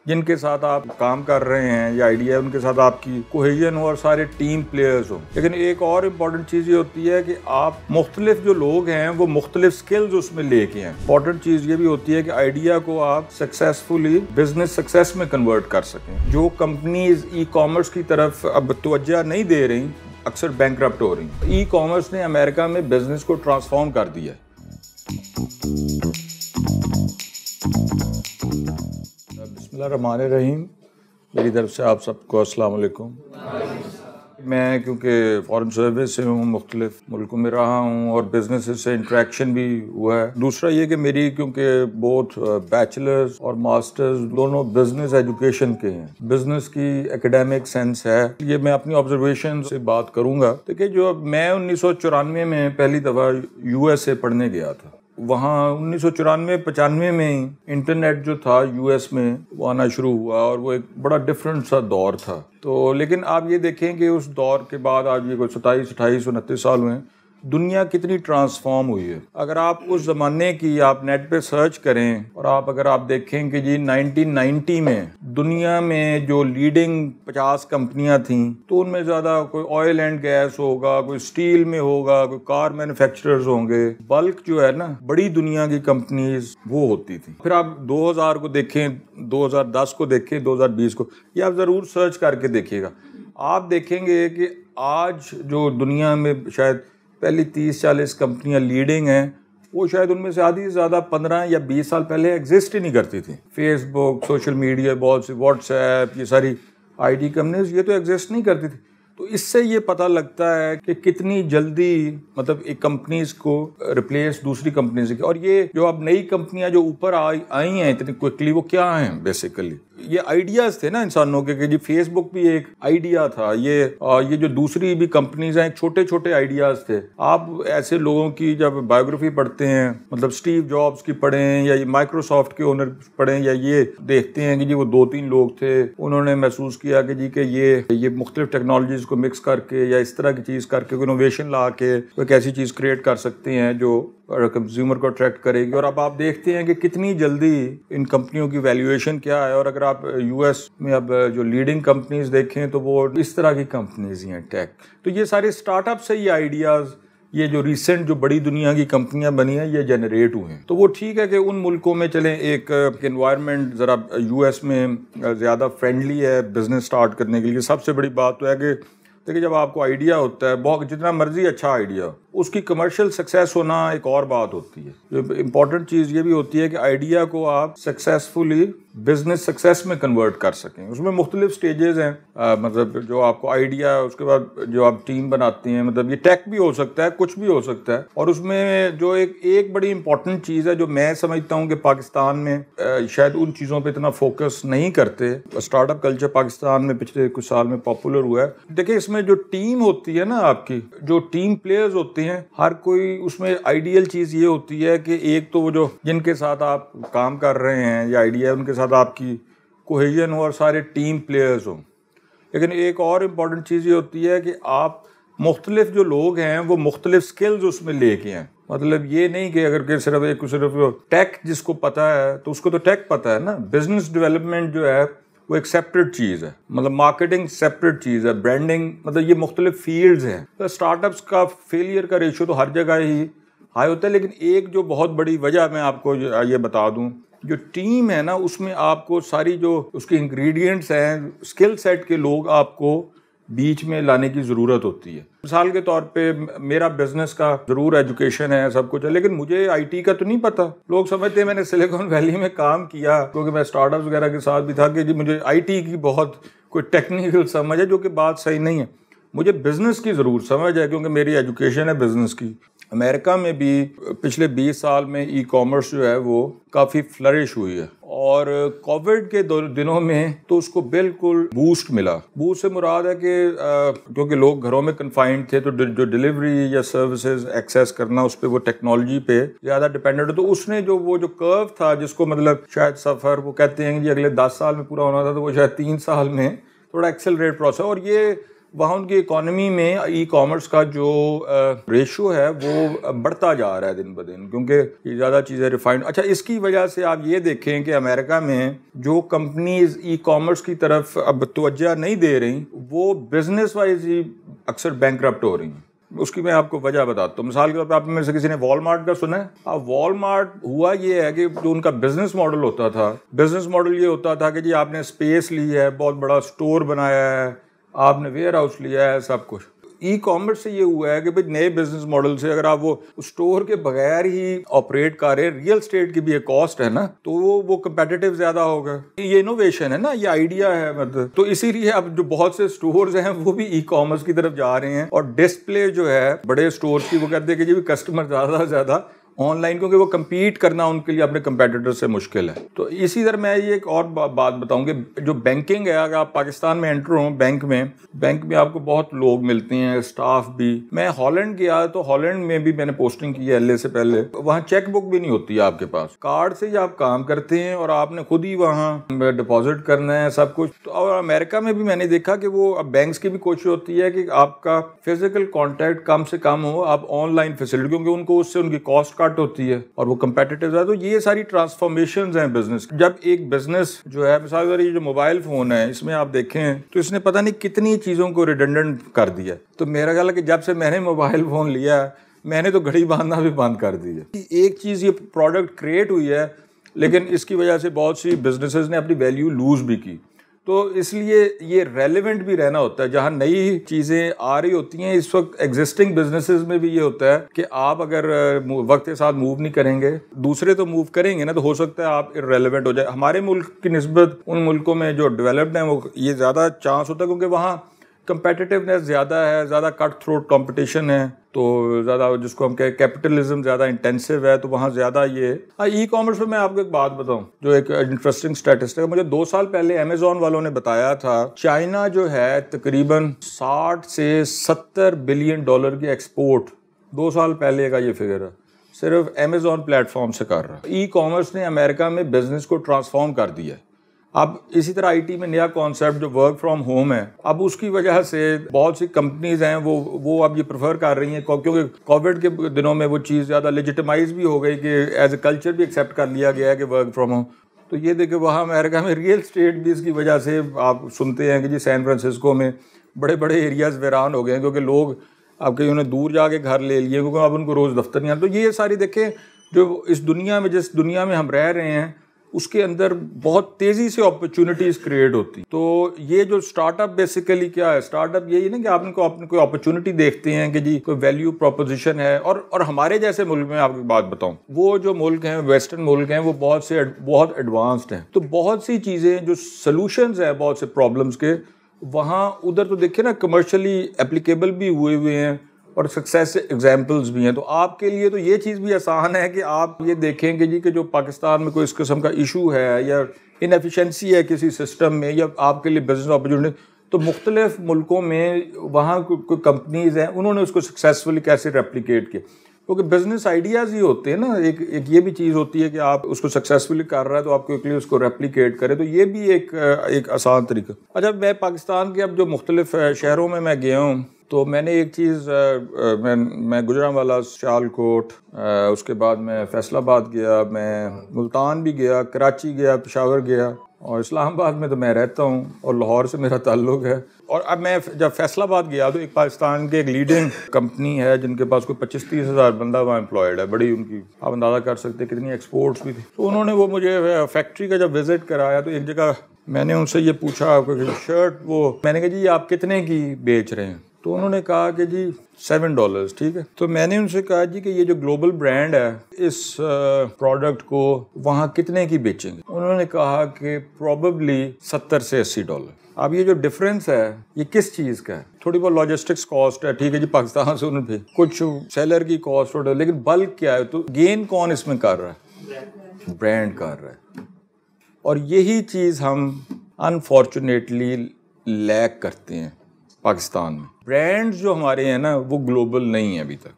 जिनके साथ आप काम कर रहे हैं या आइडिया उनके साथ आपकी कोहेजन हो और सारे टीम प्लेयर्स हो। लेकिन एक और इम्पॉर्टेंट चीज़ ये होती है कि आप मुख्तलिफ जो लोग हैं वो मुख्तलिफ स्किल्स उसमें लेके हैं। इंपॉर्टेंट चीज़ ये भी होती है कि आइडिया को आप सक्सेसफुली बिजनेस सक्सेस में कन्वर्ट कर सकें। जो कंपनीज ई कॉमर्स की तरफ अब तवज्जो नहीं दे रही, अक्सर बैंकरप्ट हो रही। ई कॉमर्स ने अमेरिका में बिजनेस को ट्रांसफॉर्म कर दिया है। बिस्मिल्लाहिर्रहमानिर्रहीम। मेरी तरफ से आप सबको अस्सलाम वालेकुम। मैं क्योंकि फॉरेन सर्विस से हूँ, मुख्तलिफ मुल्कों में रहा हूँ और बिजनेस से इंट्रैक्शन भी हुआ है। दूसरा ये कि मेरी क्योंकि बोथ बैचलर्स और मास्टर्स दोनों बिजनेस एजुकेशन के हैं, बिजनेस की एकेडमिक सेंस है, ये मैं अपनी ऑब्जर्वेशन से बात करूँगा। देखिए, जो मैं 1994 में पहली दफ़ा USA पढ़ने गया था, वहाँ 1994-95 में ही इंटरनेट जो था यूएस में वो आना शुरू हुआ और वो एक बड़ा डिफरेंट सा दौर था। तो लेकिन आप ये देखें कि उस दौर के बाद आज ये कोई 27, 28, 29 साल हुए, दुनिया कितनी ट्रांसफॉर्म हुई है। अगर आप उस ज़माने की आप नेट पे सर्च करें और अगर आप देखें कि जी 1990 में दुनिया में जो लीडिंग 50 कंपनियां थीं, तो उनमें ज़्यादा कोई ऑयल एंड गैस होगा, कोई स्टील में होगा, कोई कार मैन्युफैक्चरर्स होंगे। बल्क जो है ना, बड़ी दुनिया की कंपनीज वो होती थी। फिर आप 2000 को देखें, 2010 को देखें, 2020 को, ये आप ज़रूर सर्च करके देखिएगा। आप देखेंगे कि आज जो दुनिया में शायद पहली 30-40 कंपनियां लीडिंग हैं, वो शायद उनमें से आधी से ज़्यादा 15 या 20 साल पहले एग्जिस्ट ही नहीं करती थी। फेसबुक, सोशल मीडिया, बहुत सी व्हाट्सएप, ये सारी आईटी कंपनीज ये तो एग्जिस्ट नहीं करती थी। तो इससे ये पता लगता है कि कितनी जल्दी मतलब एक कंपनीज को रिप्लेस दूसरी कंपनी से। और ये जो अब नई कंपनियां जो ऊपर आई हैं इतनी क्विकली, वो क्या हैं? बेसिकली ये आइडियाज थे ना इंसानों के, कि जी फेसबुक भी एक आइडिया था। ये जो दूसरी भी कंपनीज हैं, छोटे छोटे आइडियाज थे। आप ऐसे लोगों की जब बायोग्राफी पढ़ते हैं, मतलब स्टीव जॉब्स की पढ़ें या ये माइक्रोसॉफ्ट के ओनर पढ़ें, या ये देखते हैं कि जी वो 2-3 लोग थे, उन्होंने महसूस किया कि जी कि ये मुख्तलिफ टेक्नोलॉजीज को मिक्स करके या इस तरह की चीज़ करके इनोवेशन ला के एक ऐसी चीज़ क्रिएट कर सकते हैं जो कंज्यूमर को अट्रैक्ट करेगी। और अब आप देखते हैं कि कितनी जल्दी इन कंपनियों की वैल्यूएशन क्या है। और अगर आप यूएस में अब जो लीडिंग कंपनीज देखें तो वो इस तरह की कंपनीज ही हैं, टेक। तो ये सारे स्टार्टअप से ये आइडियाज़, ये जो रिसेंट जो बड़ी दुनिया की कंपनियां बनी हैं, ये जनरेट हुए हैं। तो वो ठीक है कि उन मुल्कों में चलें, एक एनवायरनमेंट ज़रा यूएस में ज़्यादा फ्रेंडली है बिजनेस स्टार्ट करने के लिए। सबसे बड़ी बात तो है कि देखिए, जब आपको आइडिया होता है, बहुत जितना मर्जी अच्छा आइडिया, उसकी कमर्शियल सक्सेस होना एक और बात होती है। इम्पॉर्टेंट चीज़ ये भी होती है कि आइडिया को आप सक्सेसफुली बिजनेस सक्सेस में कन्वर्ट कर सकें। उसमें मुख्तलिफ स्टेजेस हैं, मतलब जो आपको आइडिया, उसके बाद जो आप टीम बनाती हैं, मतलब ये टेक भी हो सकता है, कुछ भी हो सकता है। और उसमें जो एक बड़ी इंपॉर्टेंट चीज़ है जो मैं समझता हूँ कि पाकिस्तान में शायद उन चीज़ों पर इतना फोकस नहीं करते। स्टार्टअप कल्चर पाकिस्तान में पिछले कुछ साल में पॉपुलर हुआ है। देखिए, इसमें जो टीम होती है ना, आपकी जो टीम प्लेयर्स होते हैं, हर कोई उसमें आइडियल चीज़ ये होती है कि एक तो वो जो जिनके साथ आप काम कर रहे हैं या आइडिया उनके साथ आपकी कोहेजन हो और सारे टीम प्लेयर्स हों। लेकिन एक और इम्पॉर्टेंट चीज़ ये होती है कि आप मुख्तलिफ जो लोग हैं वो मुख्तलिफ स्किल्स उसमें लेके हैं। मतलब ये नहीं कि अगर के सिर्फ टेक जिसको पता है तो उसको तो टेक पता है ना। बिजनेस डेवलपमेंट जो है वो एक सेपरेट चीज़ है, मतलब मार्केटिंग सेपरेट चीज़ है, ब्रांडिंग, मतलब ये मुख्तलिफ फील्ड्स हैं। तो स्टार्टअप्स का फेलियर का रेशो तो हर जगह ही हाई होता है। लेकिन एक जो बहुत बड़ी वजह मैं आपको ये बता दूं, जो टीम है ना, उसमें आपको सारी जो उसके इंग्रेडिएंट्स हैं, स्किल सेट के लोग आपको बीच में लाने की ज़रूरत होती है। मिसाल के तौर पे मेरा बिजनेस का ज़रूर एजुकेशन है, सब कुछ है, लेकिन मुझे आईटी का तो नहीं पता। लोग समझते हैं मैंने सिलिकॉन वैली में काम किया क्योंकि मैं स्टार्टअप्स वगैरह के साथ भी था कि जी मुझे आईटी की बहुत कोई टेक्निकल समझ है, जो कि बात सही नहीं है। मुझे बिज़नेस की ज़रूर समझ है क्योंकि मेरी एजुकेशन है बिज़नेस की। अमेरिका में भी पिछले 20 साल में ई कॉमर्स जो है वो काफ़ी फ्लरिश हुई है। और कोविड के दिनों में तो उसको बिल्कुल बूस्ट मिला। बूस्ट से मुराद है कि क्योंकि लोग घरों में कन्फाइंड थे, तो जो डिलीवरी या सर्विसेज एक्सेस करना, उस पर वो टेक्नोलॉजी पे ज़्यादा डिपेंडेंट है। तो उसने जो कर्व था, जिसको मतलब शायद सफ़र वो कहते हैं कि अगले 10 साल में पूरा होना था, तो वो शायद 3 साल में थोड़ा एक्सेलरेट प्रोसेस। और ये वहाँ उनकी इकोनॉमी में ई कॉमर्स का जो रेशो है वो बढ़ता जा रहा है दिन ब दिन, क्योंकि ये ज़्यादा चीज़ें रिफाइंड। अच्छा, इसकी वजह से आप ये देखें कि अमेरिका में जो कंपनीज ई कॉमर्स की तरफ अब तवज्जो नहीं दे रही, वो बिजनेस वाइज ही अक्सर बैंकरप्ट हो रही हैं। उसकी मैं आपको वजह बताता हूँ। मिसाल के तौर पर आप में से किसी ने वॉलमार्ट का सुना है? अब वॉलमार्ट हुआ ये है कि जो उनका बिजनेस मॉडल होता था, बिजनेस मॉडल ये होता था कि जी आपने स्पेस ली है, बहुत बड़ा स्टोर बनाया है, आपने वेयर हाउस लिया है, सब कुछ। ई कॉमर्स से ये हुआ है कि भाई नए बिजनेस मॉडल से अगर आप वो स्टोर के बगैर ही ऑपरेट कर रहे हैं, रियल स्टेट की भी एक कॉस्ट है ना, तो वो कंपेटिटिव ज्यादा होगा। ये इनोवेशन है ना, ये आइडिया है मतलब। तो इसीलिए अब जो बहुत से स्टोर्स हैं वो भी ई कॉमर्स की तरफ जा रहे हैं, और डिस्प्ले जो है बड़े स्टोर्स की, वो कहते हैं कि जी कस्टमर ज्यादा से ज्यादा ऑनलाइन, क्योंकि वो compete करना उनके लिए अपने कंपेटिटर से मुश्किल है। तो इसी तरह मैं ये एक और बात बताऊंगी, जो बैंकिंग है, अगर आप पाकिस्तान में एंटर हो बैंक में आपको बहुत लोग मिलते हैं, स्टाफ भी। मैं हॉलैंड गया तो हॉलैंड में भी मैंने पोस्टिंग की है LA से पहले। वहाँ चेक बुक भी नहीं होती है आपके पास, कार्ड से ही आप काम करते हैं और आपने खुद ही वहाँ डिपॉजिट करना है सब कुछ। तो और अमेरिका में भी मैंने देखा कि वो अब बैंक्स की भी कोशिश होती है कि आपका फिजिकल कॉन्टैक्ट कम से कम हो, आप ऑनलाइन फैसिलिटी, क्योंकि उनको उससे उनकी कॉस्ट होती है और वो कंपेटिटिव है। तो ये सारी ट्रांसफॉर्मेशंस हैं बिजनेस। जब एक बिजनेस जो है, मिसाल ये जो मोबाइल फोन है, इसमें आप देखें तो इसने पता नहीं कितनी चीजों को रिडंडेंट कर दिया। तो मेरा ख्याल है कि जब से मैंने मोबाइल फोन लिया, मैंने तो घड़ी बांधना भी बंद कर दी है। एक चीज, ये प्रोडक्ट क्रिएट हुई है, लेकिन इसकी वजह से बहुत सी बिजनेसेस ने अपनी वैल्यू लूज भी की। तो इसलिए ये रेलेवेंट भी रहना होता है। जहाँ नई चीज़ें आ रही होती हैं, इस वक्त एग्जिस्टिंग बिजनेसेस में भी ये होता है कि आप अगर वक्त के साथ मूव नहीं करेंगे, दूसरे तो मूव करेंगे ना, तो हो सकता है आप इररेलेवेंट हो जाए। हमारे मुल्क की निस्बत उन मुल्कों में जो डेवलप्ड हैं, वो ये ज़्यादा चांस होता है, क्योंकि वहाँ कंपेटिटिवनेस ज़्यादा है, ज़्यादा कट थ्रोट कंपटीशन है, तो ज़्यादा जिसको हम कहें कैपिटलिज्म ज़्यादा इंटेंसिव है, तो वहाँ ज़्यादा ये। ई कॉमर्स में मैं आपको एक बात बताऊँ, जो एक इंटरेस्टिंग स्टैटिस्टिक है। मुझे 2 साल पहले अमेजोन वालों ने बताया था, चाइना जो है तकरीबन 60 से 70 बिलियन डॉलर की एक्सपोर्ट 2 साल पहले का ये फिगर है, सिर्फ अमेजोन प्लेटफॉर्म से कर रहा है। ई कॉमर्स ने अमेरिका में बिजनेस को ट्रांसफॉर्म कर दिया है। अब इसी तरह IT में नया कॉन्सेप्ट जो वर्क फ्रॉम होम है, अब उसकी वजह से बहुत सी कंपनीज हैं वो अब ये प्रेफर कर रही हैं, क्योंकि कोविड के दिनों में वो चीज़ ज़्यादा लेजिटिमाइज भी हो गई कि एज ए कल्चर भी एक्सेप्ट कर लिया गया है कि वर्क फ्रॉम होम। तो ये देखिए, वहाँ अमेरिका में रियल स्टेट भी इसकी वजह से आप सुनते हैं कि जी सैन फ्रांसिस्को में बड़े बड़े एरियाज वीरान हो गए हैं, क्योंकि लोग अब कहीं उन्हें दूर जाके घर ले लिए, क्योंकि अब उनको रोज़ दफ्तर नहीं आता। तो ये सारी देखें, जो इस दुनिया में, जिस दुनिया में हम रह रहे हैं, उसके अंदर बहुत तेज़ी से अपॉर्चुनिटीज़ क्रिएट होती। तो ये जो स्टार्टअप बेसिकली क्या है, स्टार्टअप यही ना कि आपने कोई अपॉर्चुनिटी देखते हैं कि जी कोई वैल्यू प्रोपोजिशन है। और हमारे जैसे मुल्क में आपको बात बताऊं, वो जो मुल्क हैं, वेस्टर्न मुल्क हैं, वो बहुत एडवांस्ड हैं। तो बहुत सी चीज़ें जो सॉल्यूशंस हैं बहुत से प्रॉब्लम्स के, वहाँ उधर तो देखिए ना कमर्शियली एप्लीकेबल भी हुए हैं और सक्सेस एग्जाम्पल्स भी हैं। तो आपके लिए तो ये चीज़ भी आसान है कि आप ये देखेंगे जी कि जो पाकिस्तान में कोई इस किस्म का इशू है या इनएफिशिएंसी है किसी सिस्टम में, या आपके लिए बिजनेस अपॉर्चुनिटी, तो मुख्तलिफ मुल्कों में वहाँ कोई कंपनीज हैं, उन्होंने उसको सक्सेसफुली कैसे रेप्लिकेट किया। क्योंकि बिजनेस आइडियाज़ ही होते हैं ना, एक ये भी चीज़ होती है कि आप उसको सक्सेसफुली कर रहे हैं तो आप क्विकली उसको रेप्लिकेट करें। तो ये भी एक आसान तरीका। अच्छा, मैं पाकिस्तान के अब जो मुख्तलिफ शहरों में मैं गया हूँ, तो मैंने एक चीज़, मैं गुजरांवाला, सियालकोट, उसके बाद मैं फैसलाबाद गया, मैं मुल्तान भी गया, कराची गया, पेशावर गया, और इस्लामाबाद में तो मैं रहता हूँ और लाहौर से मेरा ताल्लुक़ है। और अब मैं जब फैसलाबाद गया तो एक पाकिस्तान के एक लीडिंग कंपनी है जिनके पास कोई 25-30 हज़ार बंदा वहाँ एम्प्लॉयड है, बड़ी उनकी आप अंदाज़ा कर सकते हैं कितनी एक्सपोर्ट्स भी थी। तो उन्होंने वो मुझे फैक्ट्री का जब विज़िट कराया, तो एक जगह मैंने उनसे ये पूछा शर्ट, वो मैंने कहा जी आप कितने की बेच रहे हैं? तो उन्होंने कहा कि जी $7, ठीक है। तो मैंने उनसे कहा जी कि ये जो ग्लोबल ब्रांड है, इस प्रोडक्ट को वहाँ कितने की बेचेंगे? उन्होंने कहा कि प्रोबेबली $70 से $80। अब ये जो डिफरेंस है, ये किस चीज़ का है? थोड़ी बहुत लॉजिस्टिक्स कॉस्ट है, ठीक है जी, पाकिस्तान से उन्होंने कुछ सेलर की कॉस्ट है, लेकिन बल्क क्या है? तो गेन कौन इसमें कर रहा है? ब्रांड कर रहा है। और यही चीज़ हम अनफॉर्चुनेटली लैक करते हैं पाकिस्तान में। ब्रांड्स जो हमारे हैं ना, वो ग्लोबल नहीं है अभी तक।